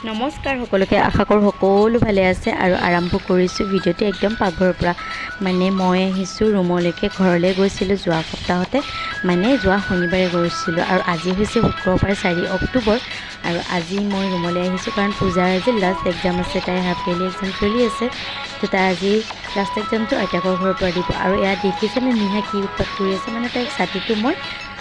নমস্কাৰ সকলোকে, আশা কৰোঁ সকলো ভালে আছে আৰু আৰম্ভ কৰিছোঁ ভিডিঅ'টো একদম পাকঘৰৰ পৰা। মানে মই আহিছোঁ ৰুমলৈকে, ঘৰলৈ গৈছিলোঁ যোৱা সপ্তাহতে, মানে যোৱা শনিবাৰে গৈছিলোঁ আৰু আজি হৈছে শুক্ৰবাৰ 4 অক্টোবৰ আৰু আজি মই ৰুমলৈ আহিছোঁ কাৰণ পূজাৰ আজি লাষ্ট এক্সাম আছে, তাইৰ হাফ ইয়াৰলি এক্সাম চলি আছে। তো তাই আজি লাষ্ট এক্সামটো আইতাকৰ ঘৰৰ পৰা দিব আৰু এয়া দেখিছেনে নিহা কি উৎপাত কৰি আছে। মানে তাইক ছাতিটো মই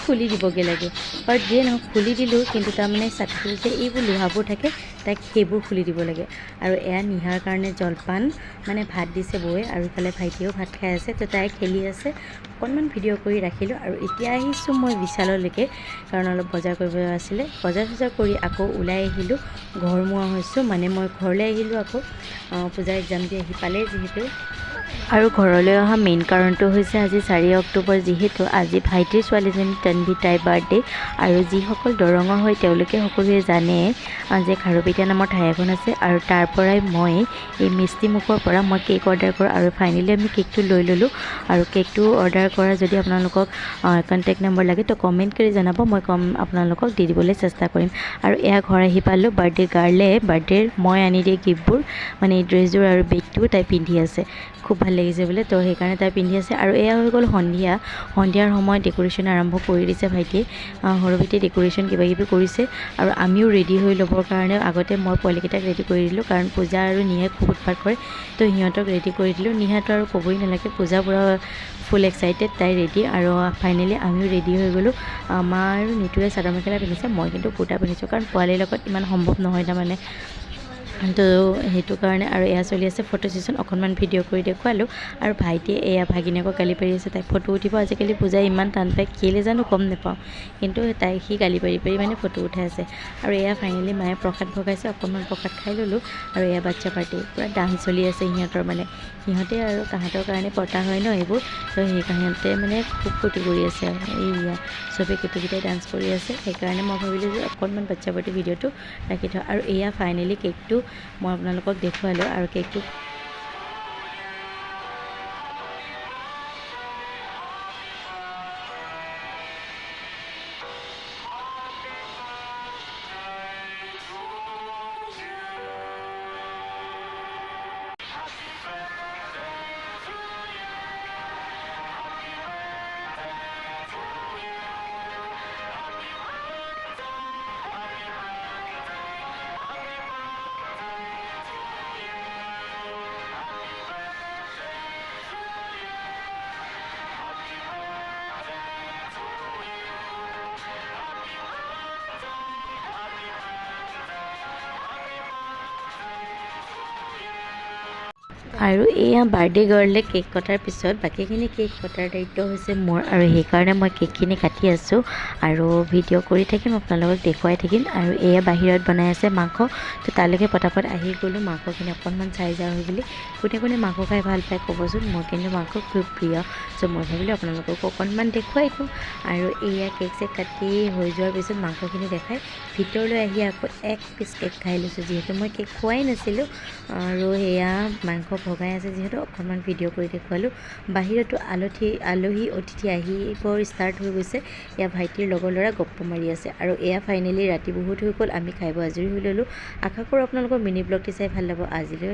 খুলি দিবগৈ লাগে, বাট যিয়ে নহওক খুলি দিলোঁ, কিন্তু তাৰমানে ছাতিটো যে এইবোৰ লোহাবোৰ থাকে তাইক সেইবোৰ খুলি দিব লাগে। আৰু এয়া নিহাৰ কাৰণে জলপান মানে ভাত দিছে বৌয়ে আৰু ইফালে ভাইটিয়েও ভাত খাই আছে। তো তাই খেলি আছে, অকণমান ভিডিঅ' কৰি ৰাখিলোঁ আৰু এতিয়া আহিছোঁ মই বিশাললৈকে কাৰণ অলপ বজাৰ কৰিব আছিলে। বজাৰ কৰি আকৌ ওলাই আহিলোঁ, ঘৰ মোৱা হৈছোঁ। মানে মই ঘৰলৈ আহিলোঁ আকৌ পূজাৰ এক্সাম দি আহি পালেই যিহেতু। আৰু ঘৰলৈ অহা মেইন কাৰণটো হৈছে আজি 4 অক্টোবৰ, যিহেতু আজি ভাইটিৰ ছোৱালীজনী তন্বী তাইৰ বাৰ্থডে। আৰু যিসকল দৰঙৰ হয় তেওঁলোকে সকলোৱে জানে যে খাৰুপেটীয়া নামৰ ঠাই এখন আছে আৰু তাৰ পৰাই মই এই মিষ্টিমুখৰ পৰা মই কেক অৰ্ডাৰ কৰোঁ আৰু ফাইনেলি আমি কেকটো লৈ ল'লোঁ। আৰু কেকটো অৰ্ডাৰ কৰা যদি আপোনালোকক কণ্টেক্ট নম্বৰ লাগে তো কমেণ্ট কৰি জনাব, মই আপোনালোকক দি দিবলৈ চেষ্টা কৰিম। আৰু এয়া ঘৰ আহি পালোঁ, বাৰ্থডে গাৰ্লে বাৰ্থডেৰ মই আনি দিয়ে গিফ্টবোৰ, মানে এই ড্ৰেছযোৰ আৰু বেগটোও তাই পিন্ধি আছে, খুব ভাল লাগিছে বোলে, তো সেইকাৰণে তাই পিন্ধি আছে। আৰু এয়া হৈ গ'ল সন্ধিয়াৰ সময়ত ডেক'ৰেশ্যন আৰম্ভ কৰি দিছে ভাইটিয়ে, সৰু ভাইটিয়ে ডেক'ৰেশ্যন কিবাকিবি কৰিছে আৰু আমিও ৰেডি হৈ ল'বৰ কাৰণে আগতে মই পোৱালিকেইটাক ৰেডি কৰি দিলোঁ কাৰণ পূজা আৰু নিহাই খুব উৎপাত কৰে, তো সিহঁতক ৰেডি কৰি দিলোঁ। নিহাটো আৰু ক'বই নালাগে, পূজা পূৰা ফুল এক্সাইটেড, তাই ৰেডি। আৰু ফাইনেলি আমিও ৰেডি হৈ গ'লোঁ। আমাৰ নিতুৱে চাদৰ মেখেলা পিন্ধিছে, মই কিন্তু কুৰ্তা পিন্ধিছোঁ কাৰণ পোৱালিৰ লগত ইমান সম্ভৱ নহয় তাৰমানে, তো সেইটো কাৰণে। আৰু এয়া চলি আছে ফটো ছেশ্যন, অকণমান ভিডিঅ' কৰি দেখুৱালোঁ। আৰু ভাইটিয়ে এয়া ভাগিনীয়েকক গালি পাৰি আছে, তাই ফটো উঠিব আজিকালি পূজাই ইমান টান পায়, কেলৈ জানো গম নাপাওঁ, কিন্তু সি গালি পাৰি মানে ফটো উঠাই আছে। আৰু এয়া ফাইনেলি মায়ে প্ৰসাদ ভগাইছে, অকণমান প্ৰসাদ খাই ল'লোঁ। আৰু এয়া বাচ্ছা পাৰ্টি পূৰা ডান্স চলি আছে সিহঁতৰ, মানে সিহঁতে আৰু তাহাঁতৰ কাৰণে পতা হয় ন এইবোৰ, তো সিহঁতে মানে খুব ফূৰ্তি কৰি আছে আৰু এইয়া চবেই গোটেইকেইটাই ডান্স কৰি আছে। সেইকাৰণে মই ভাবিলোঁ যে অকণমান বাচ্ছা পাৰ্টি ভিডিঅ'টো ৰাখি থওঁ। আৰু এয়া ফাইনেলি কেকটো মই আপোনালোকক দেখুৱালোঁ আৰু কেকটো আৰু এয়া বাৰ্থডে গাৰ্লে কেক কটাৰ পিছত বাকীখিনি কেক কটাৰ দায়িত্ব হৈছে মোৰ, আৰু সেইকাৰণে মই কেকখিনি কাটি আছোঁ আৰু ভিডিঅ' কৰি থাকিম, আপোনালোকক দেখুৱাই থাকিম। আৰু এয়া বাহিৰত বনাই আছে মাংস, তো তালৈকে পটাপট আহি গ'লোঁ মাংসখিনি অকণমান চাই যাওঁ বুলি। কোনে মাংস খাই ভাল পায় ক'বচোন, মোৰ কিন্তু মাংস খুব প্ৰিয়, চ' মই ভাবিলোঁ আপোনালোকক অকণমান দেখুৱাই দিওঁ। আৰু এয়া কেক চেক কাটি হৈ যোৱাৰ পিছত মাংসখিনি দেখাই ভিতৰলৈ আহি আকৌ এক পিচ কেক খাই লৈছোঁ, যিহেতু মই কেক খোৱাই নাছিলোঁ। আৰু সেয়া মাংস ভগাই আছে যিহেতু অকণমান ভিডিঅ' কৰি দেখুৱালোঁ। বাহিৰতো আলহী অতিথি আহিব ষ্টাৰ্ট হৈ গৈছে, এয়া ভাইটিৰ লগৰ ল'ৰা গপ্প মাৰি আছে। আৰু এয়া ফাইনেলি ৰাতি বহুত হৈ গ'ল, আমি খাই বৈ আজৰি হৈ ল'লোঁ। আশা কৰোঁ আপোনালোকৰ মিনি ব্লগটি চাই ভাল লাগিব। আজিলৈ